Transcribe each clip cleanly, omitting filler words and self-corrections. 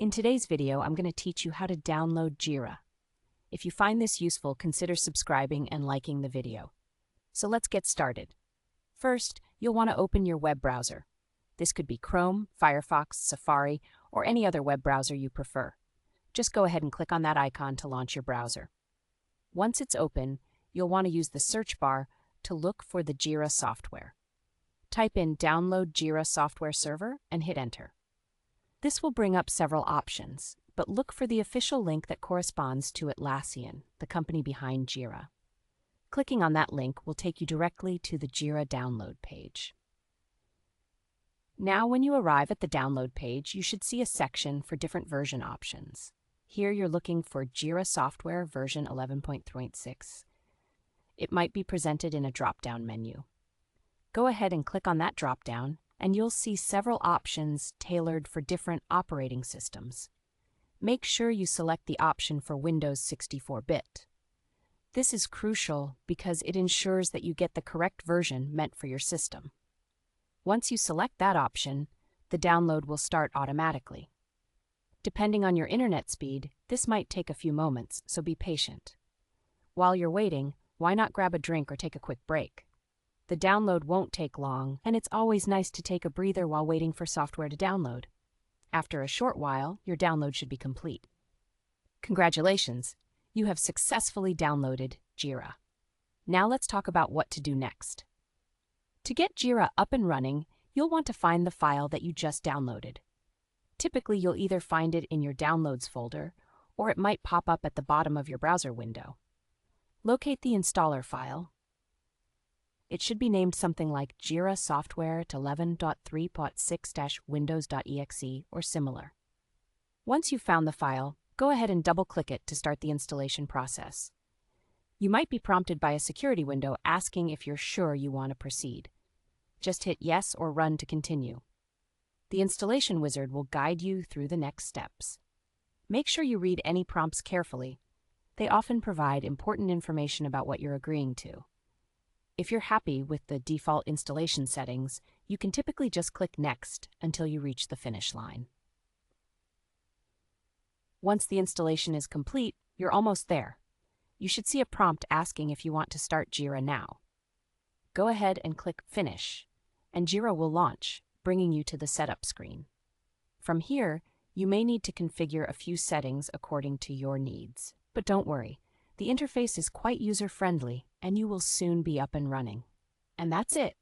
In today's video, I'm going to teach you how to download Jira. If you find this useful, consider subscribing and liking the video. So let's get started. First, you'll want to open your web browser. This could be Chrome, Firefox, Safari, or any other web browser you prefer. Just go ahead and click on that icon to launch your browser. Once it's open, you'll want to use the search bar to look for the Jira software. Type in Download Jira Software Server and hit Enter. This will bring up several options, but look for the official link that corresponds to Atlassian, the company behind Jira. Clicking on that link will take you directly to the Jira download page. Now, when you arrive at the download page, you should see a section for different version options. Here you're looking for Jira Software version 11.6. It might be presented in a drop-down menu. Go ahead and click on that drop-down, and you'll see several options tailored for different operating systems. Make sure you select the option for Windows 64-bit. This is crucial because it ensures that you get the correct version meant for your system. Once you select that option, the download will start automatically. Depending on your internet speed, this might take a few moments, so be patient. While you're waiting, why not grab a drink or take a quick break? The download won't take long, and it's always nice to take a breather while waiting for software to download. After a short while, your download should be complete. Congratulations! You have successfully downloaded Jira. Now let's talk about what to do next. To get Jira up and running, you'll want to find the file that you just downloaded. Typically, you'll either find it in your Downloads folder, or it might pop up at the bottom of your browser window. Locate the installer file. It should be named something like Jira Software 11.3.6-windows.exe or similar. Once you've found the file, go ahead and double-click it to start the installation process. You might be prompted by a security window asking if you're sure you want to proceed. Just hit Yes or Run to continue. The installation wizard will guide you through the next steps. Make sure you read any prompts carefully. They often provide important information about what you're agreeing to. If you're happy with the default installation settings, you can typically just click Next until you reach the finish line. Once the installation is complete, you're almost there. You should see a prompt asking if you want to start Jira now. Go ahead and click Finish, and Jira will launch, bringing you to the setup screen. From here, you may need to configure a few settings according to your needs. But don't worry, the interface is quite user-friendly, and you will soon be up and running. And that's it.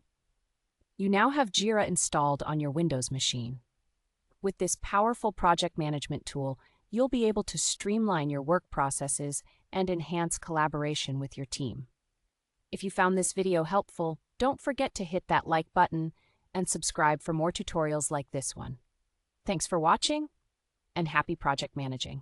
You now have Jira installed on your Windows machine. With this powerful project management tool, you'll be able to streamline your work processes and enhance collaboration with your team. If you found this video helpful, don't forget to hit that like button and subscribe for more tutorials like this one. Thanks for watching, and happy project managing.